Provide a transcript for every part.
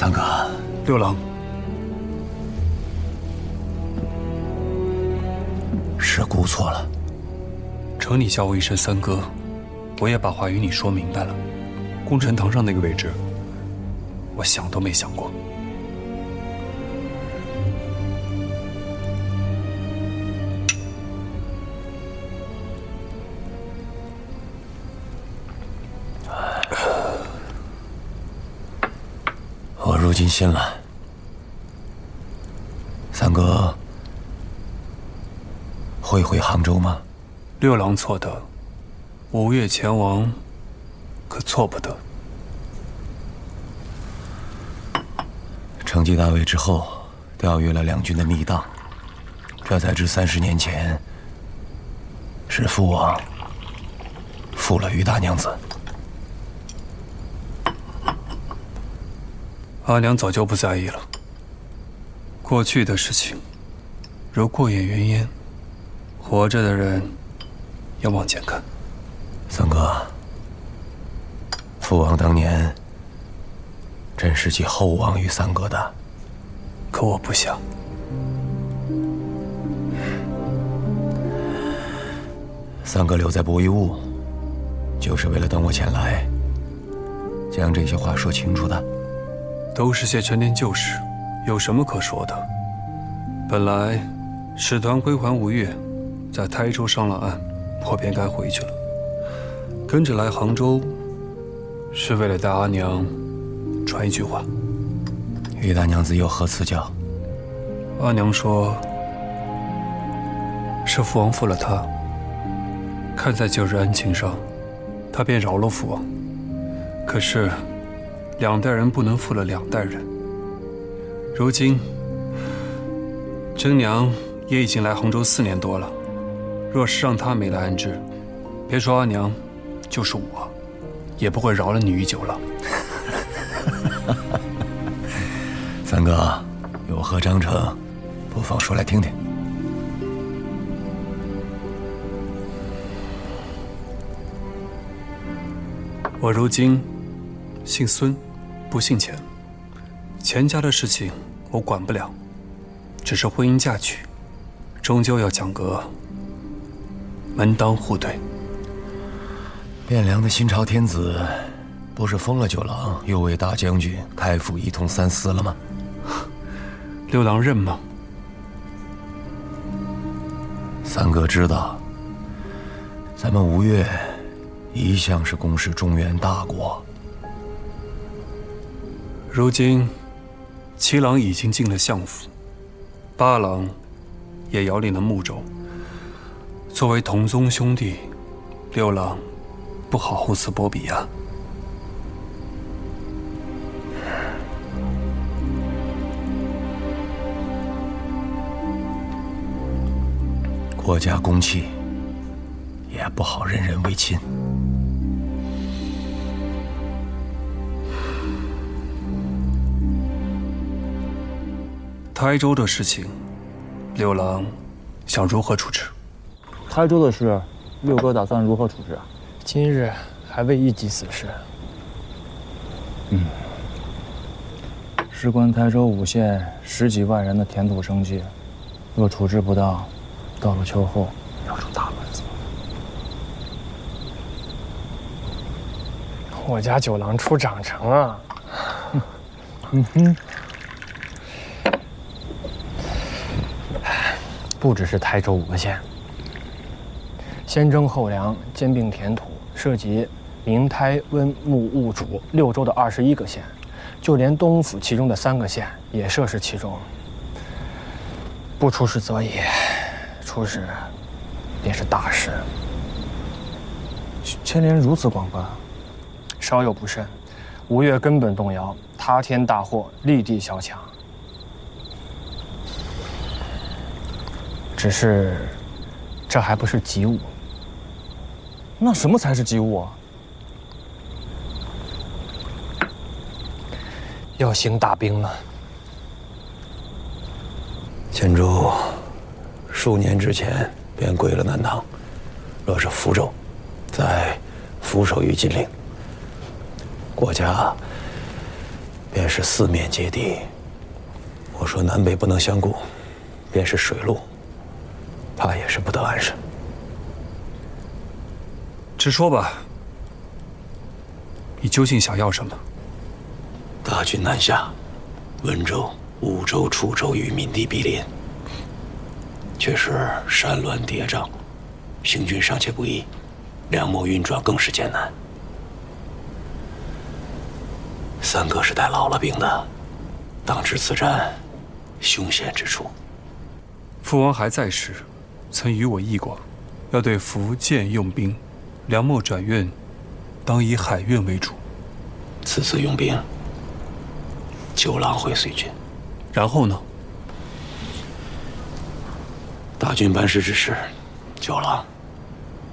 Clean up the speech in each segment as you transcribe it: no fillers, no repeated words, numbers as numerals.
三哥，六郎，是姑错了。承你叫我一声三哥，我也把话与你说明白了。功臣堂上那个位置，我想都没想过。我如今信了。三哥会回杭州吗？六郎错得，5月前王可错不得。成绩大位之后，调阅了两军的密档，这才知30年前是父王负了于大娘子。阿娘早就不在意了。过去的事情，如过眼云烟，活着的人要往前看。三哥，父王当年真是寄厚望于三哥的，可我不想。三哥留在博弈坞，就是为了等我前来，将这些话说清楚的。都是些陈年旧事，有什么可说的？本来使团归还吴越，在台州上了岸，我便该回去了。跟着来杭州，是为了带阿娘传一句话。于大娘子有何赐教？阿娘说，是父王负了她，看在旧日恩情上，她便饶了父王。可是2代人不能负了2代人。如今真娘也已经来杭州4年多了，若是让她没来安置，别说阿娘，就是我，也不会饶了你于久了。三哥，有何章程，不妨说来听听。我如今姓孙，不姓钱。钱家的事情我管不了，只是婚姻嫁娶，终究要讲个门当户对。汴梁的新朝天子，不是封了九郎，又为大将军、太傅一统3司了吗？六郎认吗？三哥知道，咱们吴越一向是攻势中原大国。如今7郎已经进了相府，8郎也遥领了睦州。作为同宗兄弟，6郎不好厚此薄彼啊。国家公器，也不好人人为亲。台州的事情，6郎想如何处置？台州的事，六哥打算如何处置啊？今日还未一及此事。事关台州5县10几万人的田土生计，若处置不当，到了秋后要出大乱子。我家九郎出长城啊！不只是台州5个县，先征后粮，兼并田土，涉及明台、温、睦、兀、渚6州的21个县，就连东府其中的3个县也涉事其中。不出事则已，出事便是大事。牵连如此广泛，稍有不慎，吴越根本动摇，塌天大祸，立地小强。只是，这还不是急务。那什么才是急务啊？要行大兵了。前主数年之前便归了南唐，若是福州，再俯首于金陵，国家便是四面皆敌。我说南北不能相顾，便是水路，怕也是不得安生。直说吧，你究竟想要什么？大军南下，温州、梧州、楚州与闽地毗邻，却是山峦叠嶂，行军尚且不易，粮秣运转更是艰难。三哥是带老了兵的，当知此战凶险之处。父王还在时，曾与我议过，要对福建用兵，粮秣转运，当以海运为主。此次用兵，九郎会随军。然后呢？大军班师之时，九郎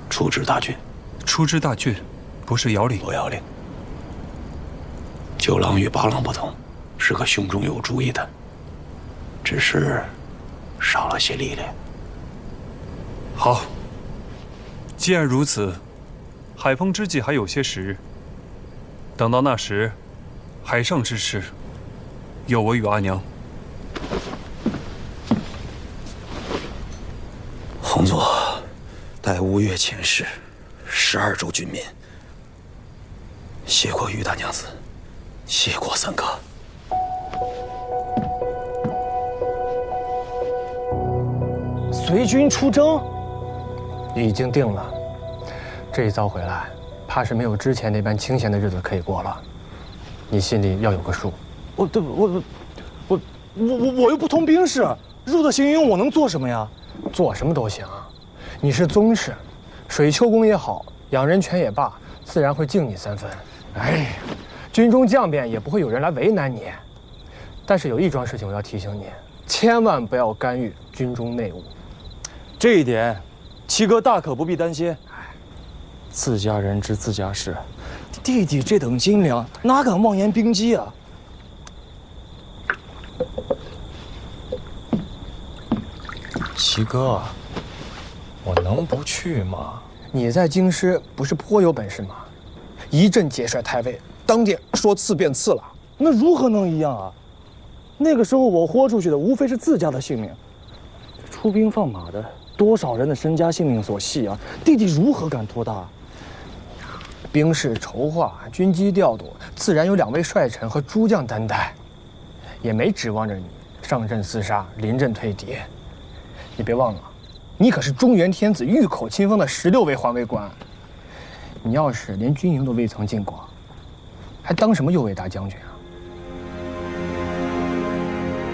出知大军。出知大军，不是遥领。不遥领。九郎与八郎不同，是个胸中有主意的，只是少了些历练。好，既然如此，海风之际还有些时日。等到那时，海上之事，有我与阿娘。洪佐，待5月遣使12州军民，谢过于大娘子，谢过三哥。随军出征，已经定了。这一遭回来，怕是没有之前那般清闲的日子可以过了。你心里要有个数。我又不通兵事，入得行营，我能做什么呀？做什么都行。你是宗室，水丘宫也好，养人泉也罢，自然会敬你3分。哎，军中将变也不会有人来为难你。但是有一桩事情我要提醒你，千万不要干预军中内务。这一点，七哥大可不必担心。自家人知自家事，弟弟这等斤两，哪敢妄言兵机啊？七哥，我能不去吗？你在京师不是颇有本事吗？一阵节帅太尉，当殿说赐便赐了。那如何能一样啊？那个时候我豁出去的无非是自家的性命，出兵放马的多少人的身家性命所系啊！弟弟如何敢托大？兵事筹划、军机调度，自然有2位帅臣和诸将担待，也没指望着你上阵厮杀、临阵退敌。你别忘了，你可是中原天子御口亲封的16位环卫官。你要是连军营都未曾进过，还当什么右卫大将军啊？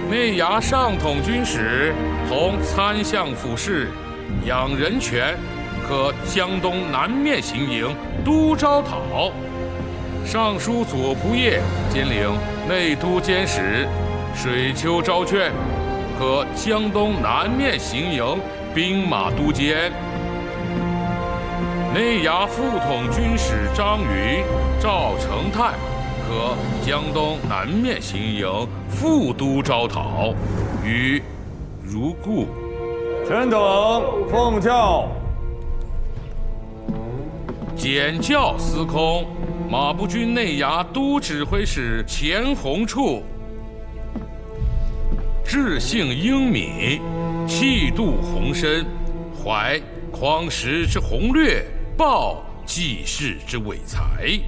内衙上统军使同参相府事养人权，可江东南面行营都招讨。尚书左仆射兼领内都监使水丘招劝，可江东南面行营兵马都监。内衙副统军使张允、赵成泰，可江东南面行营副都招讨。与如故。臣等奉教。检校司空马步军内衙都指挥使钱弘处，志性英敏，气度宏深，怀匡时之宏略，报济世之伟才，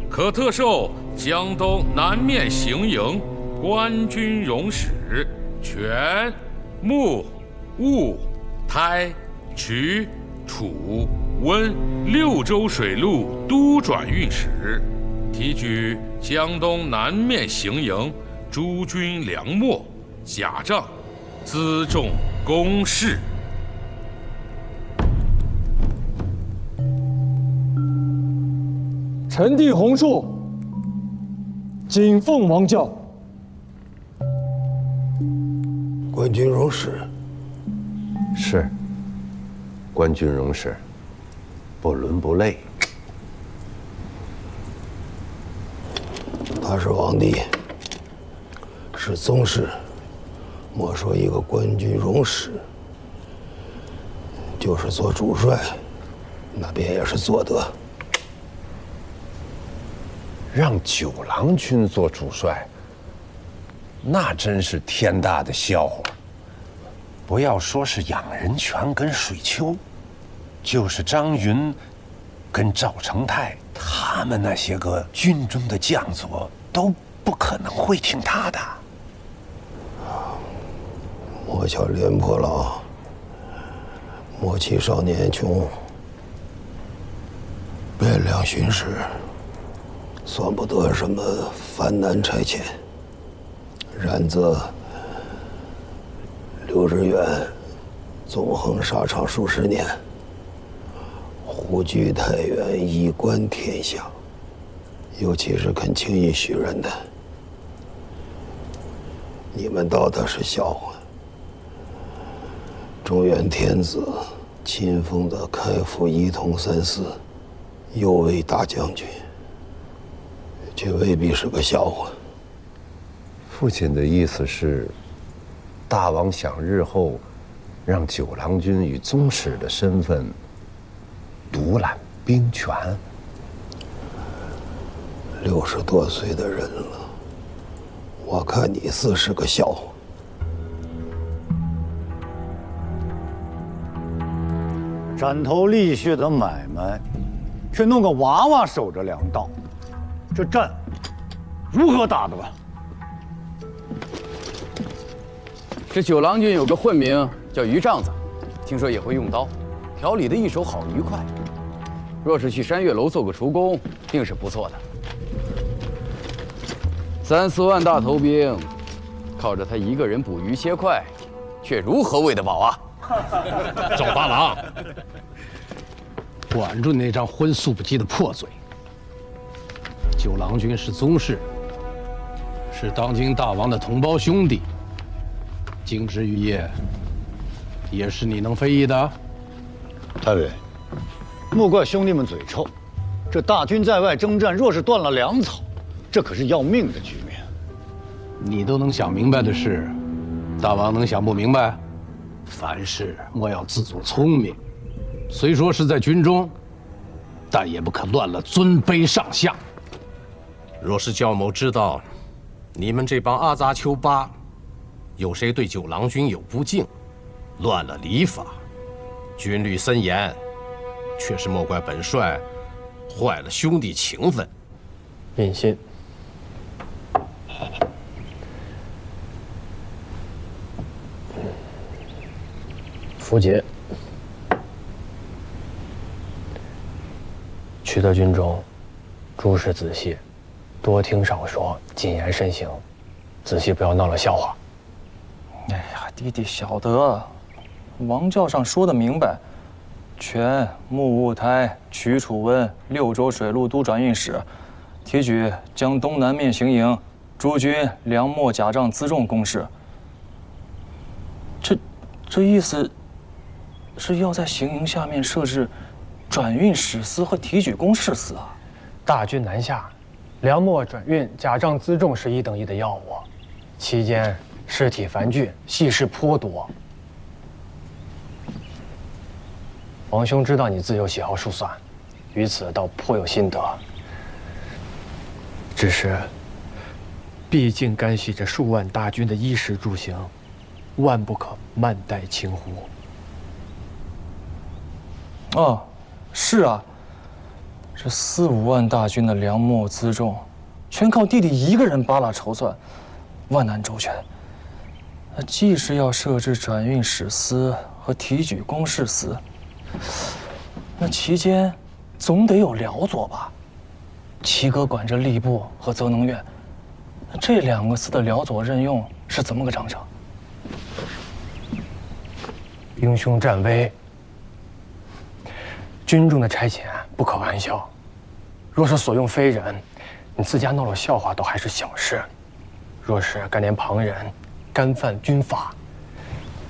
可特授江东南面行营官军容使，权、穆、兀、台、衢、楚、温6州水陆都转运使，提举江东南面行营诸军粮秣、甲仗、辎重、工事。臣弟弘树，谨奉王教。官军容使是，官军容使，不伦不类。他是皇帝，是宗室，莫说一个官军容使，就是做主帅，那便也是做得。让九郎君做主帅，那真是天大的笑话。不要说是养人泉跟水丘，就是张云跟赵成泰，他们那些个军中的将佐都不可能会听他的。莫笑廉颇老，莫欺少年穷。汴梁巡视，算不得什么繁难差遣。然则刘知远纵横沙场数十年，虎踞太原，一观天下，尤其是肯轻易许人的，你们道他是笑话。中原天子亲封的开府仪同三司，右卫大将军，却未必是个笑话。父亲的意思是，大王想日后让九郎君以宗室的身份独揽兵权。60多岁的人了，我看你似是个笑话。斩头立血的买卖，却弄个娃娃守着粮道，这战如何打得完？这九郎君有个混名叫于丈子，听说也会用刀，条理的一手好愉快。若是去山月楼做个厨工，定是不错的。3、4万大头兵，靠着他一个人捕鱼切块，却如何喂得饱啊？赵八郎，管住那张荤素不忌的破嘴！九郎君是宗室，是当今大王的同胞兄弟，经之于业，也是你能非议的。太尉，莫怪兄弟们嘴臭，这大军在外征战，若是断了粮草，这可是要命的局面。你都能想明白的事，大王能想不明白？凡事莫要自作聪明，虽说是在军中，但也不可乱了尊卑上下。若是教某知道，你们这帮阿杂丘巴，有谁对九郎君有不敬，乱了礼法，军律森严，却是莫怪本帅坏了兄弟情分。印信。符节。取得军中，诸事仔细，多听少说，谨言慎行，仔细不要闹了笑话。哎呀，弟弟晓得，王教上说的明白，权穆务台、瞿楚温6州水陆都转运使，提举将东南面行营，诸军粮秣甲仗辎重公事。这意思是要在行营下面设置转运使司和提举公事司啊。大军南下，粮秣转运、甲仗辎重是1等1的要务，期间尸体繁聚，细事颇多。王兄知道你自有喜好数算，于此倒颇有心得。只是，毕竟干系着数万大军的衣食住行，万不可慢待轻忽。哦，是啊，这4、5万大军的粮秣辎重，全靠弟弟一个人扒拉筹算，万难周全。那既是要设置转运使司和提举公事司，那其间总得有辽佐吧？齐哥管着吏部和泽能院，那这2个司的辽佐任用是怎么个章程？兵凶战危，军中的差遣不可玩笑。若是所用非人，你自家闹了笑话倒还是小事；若是干连旁人，干犯军法，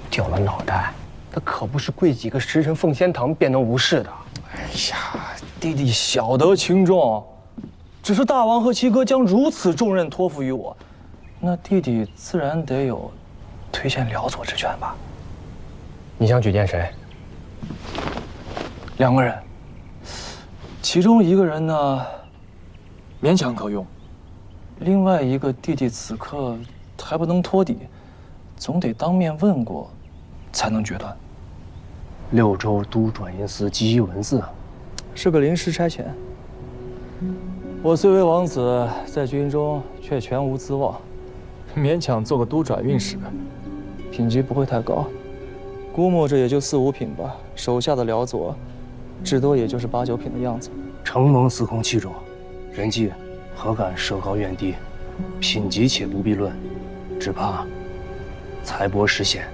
掉了脑袋，那可不是跪几个时辰奉先堂便能无事的。哎呀，弟弟晓得轻重，只是大王和齐哥将如此重任托付于我，那弟弟自然得有推荐辽佐之权吧？你想举荐谁2个人，其中一个人呢，勉强可用。另外一个弟弟此刻还不能托底，总得当面问过，才能决断。六州都转运司记忆文字，是个临时差遣。我虽为王子，在军中却全无资望，勉强做个都转运使，品级不会太高，估摸着也就4、5品吧。手下的辽佐，至多也就是8、9品的样子。承蒙司空器重，人迹何敢设高怨低？品级且不必论，只怕财帛失陷，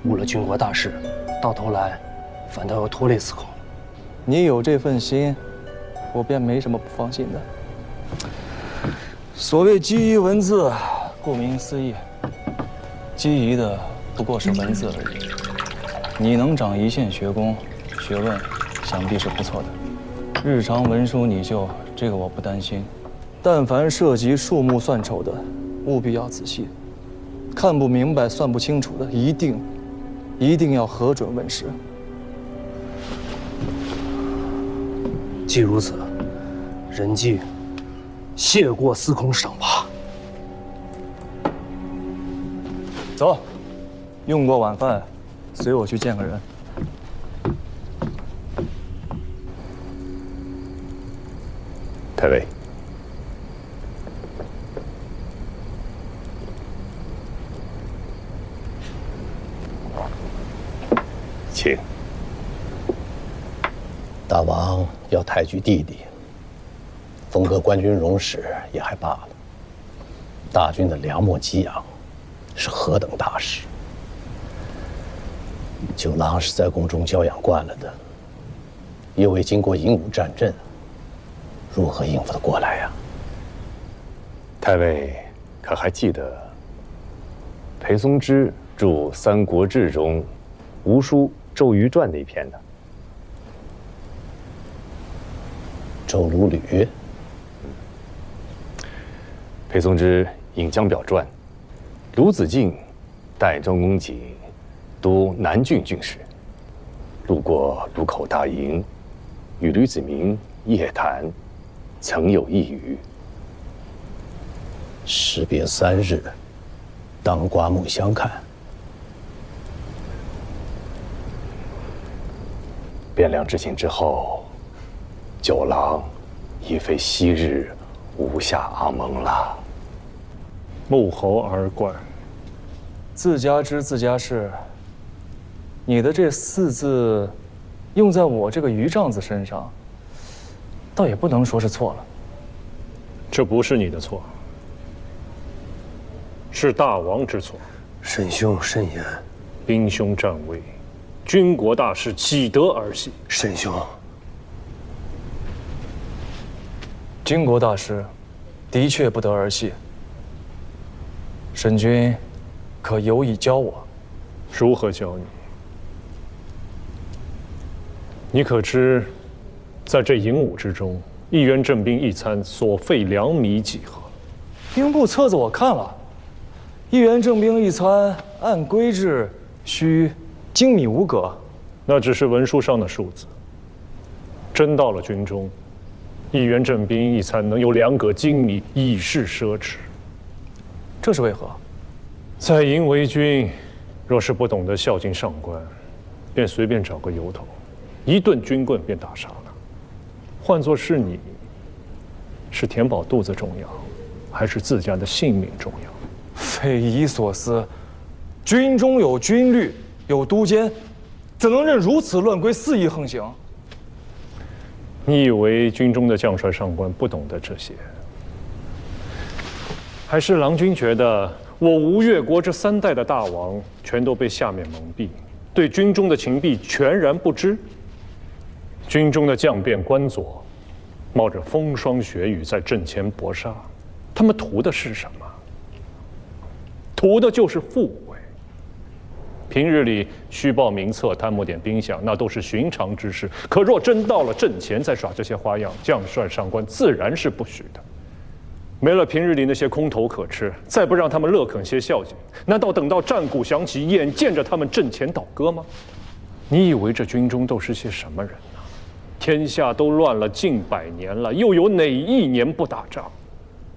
误了军国大事，到头来反倒要拖累司空。你有这份心，我便没什么不放心的。所谓机宜文字，顾名思义，机宜的不过是文字而已。你能长一线学功，学问想必是不错的。日常文书拟就，这个我不担心。但凡涉及数目算筹的，务必要仔细。看不明白、算不清楚的，一定要核准问时。既如此，人迹谢过司空赏罚。走，用过晚饭，随我去见个人。太尉，请。大王要抬举弟弟，封个官军荣使也还罢了，大军的粮秣给养是何等大事。九郎是在宫中教养惯了的，又未经过营武战阵，如何应付得过来呀？太尉可还记得裴松之著《三国志》中吴书《周瑜传》那篇呢？周鲁吕。裴松之引江表传，鲁子敬带庄公瑾督南郡郡事，路过鲁口大营，与吕子明夜谈，曾有一语：时别3日，当刮目相看。汴梁之行之后，九郎已非昔日无下阿蒙了。穆侯而怪，自家知自家事。你的这4字，用在我这个余丈子身上，倒也不能说是错了。这不是你的错，是大王之错。沈兄慎言，兵凶战危，军国大事岂得儿戏？沈兄，军国大事，的确不得儿戏。沈君，可有意教我？如何教你？你可知，在这营伍之中，一员镇兵一餐所费粮米几何？兵部册子我看了，一员正兵一餐，按规制需精米5葛。那只是文书上的数字。真到了军中，一员镇兵一餐能有2葛精米，已是奢侈。这是为何？在营为军，若是不懂得孝敬上官，便随便找个由头，一顿军棍便打杀了。换作是你，是填饱肚子重要，还是自家的性命重要？匪夷所思，军中有军律，有都监，怎能任如此乱规肆意横行？你以为军中的将帅上官不懂得这些？还是郎君觉得我吴越国这3代的大王全都被下面蒙蔽，对军中的情弊全然不知？军中的将变官佐，冒着风霜雪雨在阵前搏杀，他们图的是什么？图的就是富贵。平日里虚报名册、贪慕点兵饷，那都是寻常之事。可若真到了阵前再耍这些花样，将帅上官自然是不许的。没了平日里那些空头可吃，再不让他们乐肯些孝敬，难道等到战鼓响起，眼见着他们阵前倒戈吗？你以为这军中都是些什么人呢？天下都乱了近100年了，又有哪一年不打仗？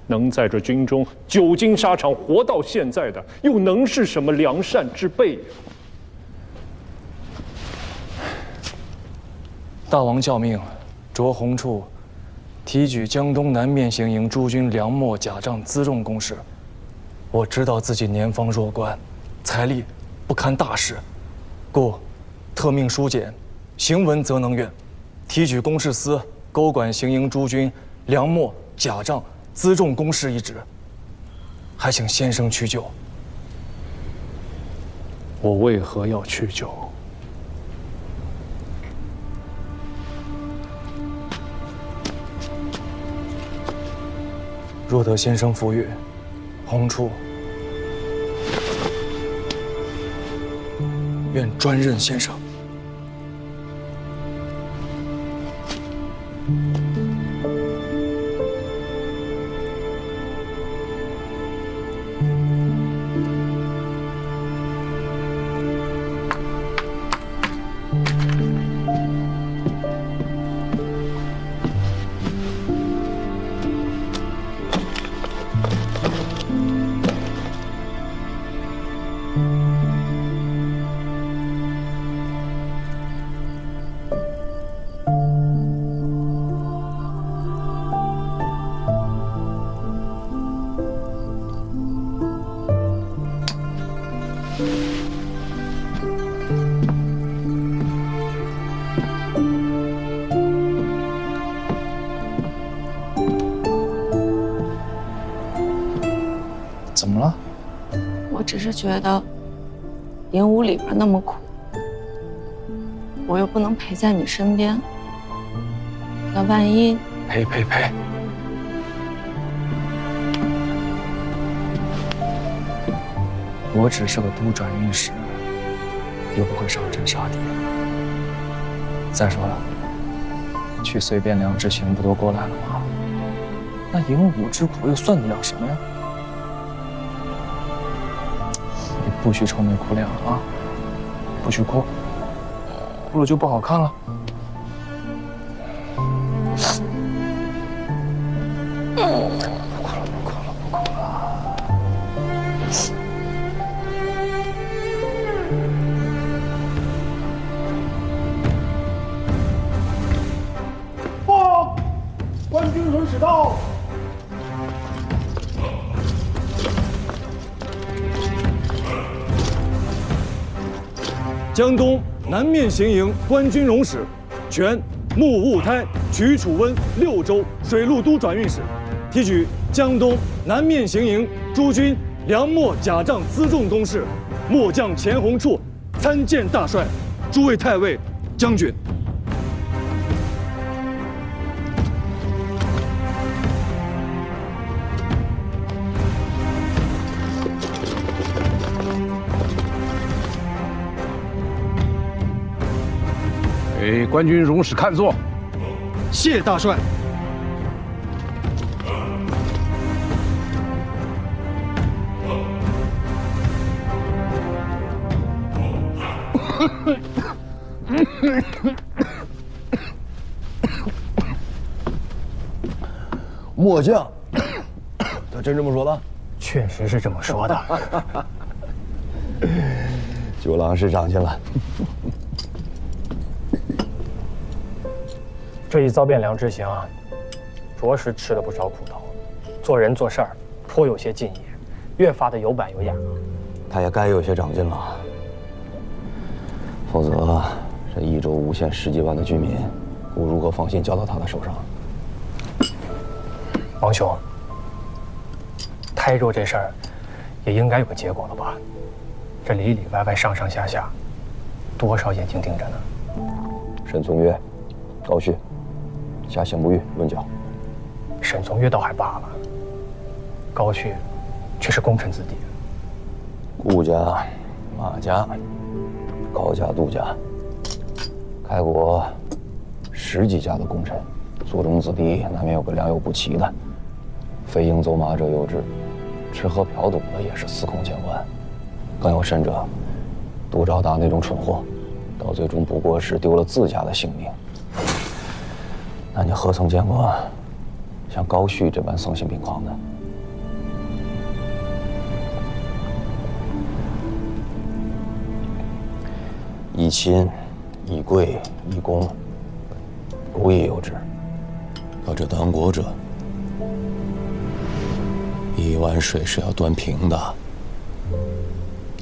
能在这军中久经沙场活到现在的，又能是什么良善之辈？大王教命，着鸿处提举江东南面行营诸军粮秣甲仗辎重公事。我知道自己年方弱冠，财力不堪大事，故特命书简，行文则能院，提举公事司勾管行营诸军粮秣甲仗辎重公事一职，还请先生屈就。我为何要屈就？若得先生抚允，鸿处愿专任先生。怎么了？我只是觉得营屋里边那么苦，我又不能陪在你身边，那万一……陪！我只是个都转运使，又不会上阵杀敌。再说了，去随便良之情不都过来了吗？那营伍之苦又算得了什么呀？你不许愁眉苦脸啊！不许哭，哭了就不好看了。不哭了。报，官军轮使到。江东南面行营官军容使，全木务胎瞿楚温6州水陆都转运使，提举江东南面行营诸军粮秣甲仗辎重公事，末将钱鸿处参见大帅，诸位太尉、将军。给官军容使看座。谢大帅。末将，他真这么说的？确实是这么说的。九郎是长进了。这一遭汴梁之行，着实吃了不少苦头，做人做事儿颇有些进也，越发的有板有眼了。他也该有些长进了，否则这益州无限10几万的居民，我如何放心交到他的手上？王兄，台州这事儿也应该有个结果了吧？这里里外外上上下下，多少眼睛盯着呢？沈从约、高旭下刑部狱论剿。沈从约倒还罢了，高旭却是功臣子弟。顾家、马家、高家、杜家，开国10几家的功臣，族中子弟难免有个良莠不齐的，飞鹰走马者有之，吃喝嫖赌的也是司空见惯。更有甚者，杜兆大那种蠢货，到最终不过是丢了自家的性命。那你何曾见过像高旭这般丧心病狂的？一亲、一贵、一公，如亦有之。可这当国者，1碗水是要端平的。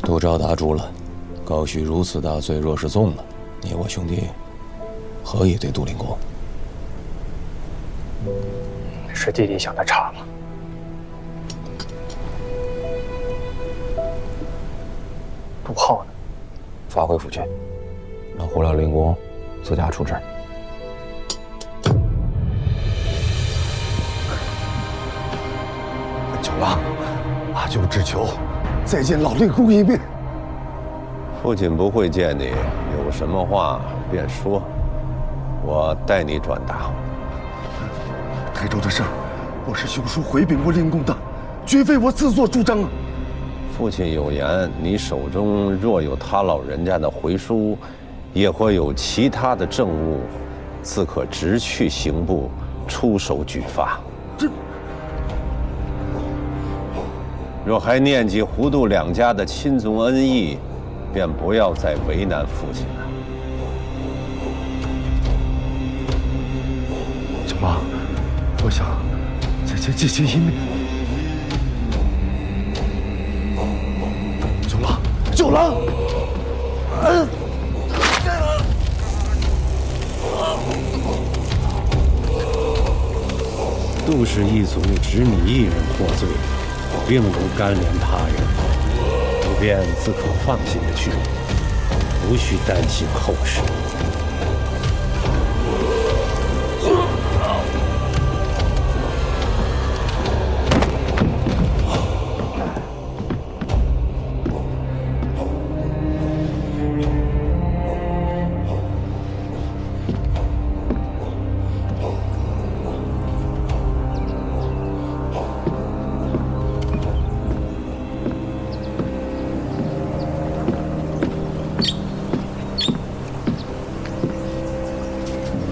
都招打住了，高旭如此大罪，若是纵了，你我兄弟何以对杜灵公？是弟弟想的差了。杜浩呢？发回府去，让胡辽灵公自家处置。九郎，阿舅只求再见老令公一面。父亲不会见你，有什么话便说，我代你转达。台州的事儿，我是兄叔回禀过令公的，绝非我自作主张啊。父亲有言，你手中若有他老人家的回书，也或有其他的政务，自可直去刑部出手举发。这若还念及胡杜两家的亲族恩义，便不要再为难父亲了。九郎，我想再见一面。九郎，杜氏一族只你一人获罪，并无干连他人，你便自可放心的去，无需担心后事。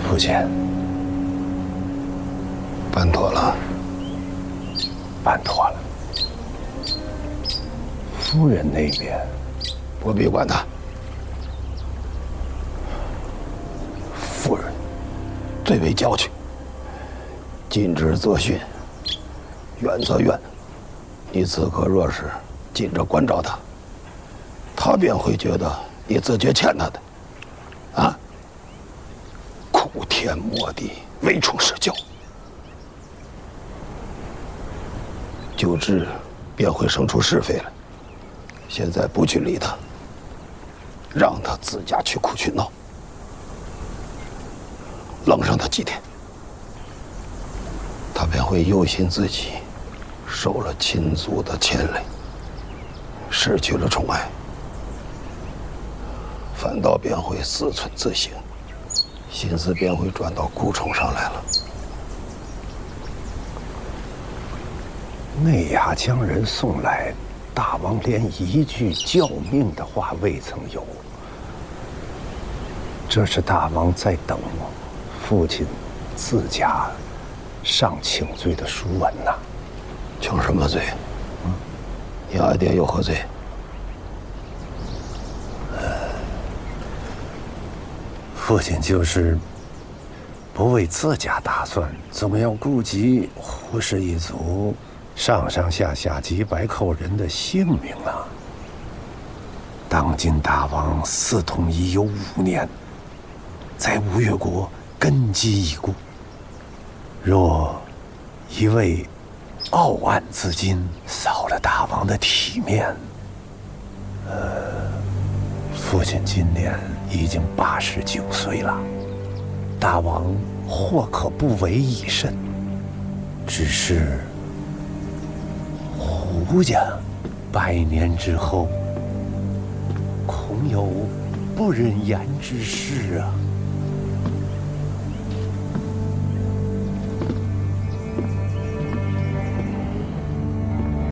父亲，办妥了，办妥了。夫人那边，不必管他。夫人最为娇气，近之则训，远则怨。你此刻若是紧着关照他，他便会觉得你自觉欠他的，啊。苦天磨地，唯宠是教，久之便会生出是非来。现在不去理他，让他自家去哭去闹，冷上他几天，他便会忧心自己受了亲族的牵累，失去了宠爱，反倒便会思忖自省，心思便会转到顾宠上来了。内衙将人送来，大王连一句教命的话未曾有。这是大王在等父亲自家上请罪的书文呐。请什么罪？你二爹有何罪？父亲就是不为自家打算，总要顾及胡氏一族上上下下几百口人的性命啊！当今大王嗣统已有5年，在吴越国根基已固，若一味傲岸自矜，扫了大王的体面，父亲今年已经89岁了，大王或可不为已甚。只是胡家100年之后，恐有不忍言之事啊。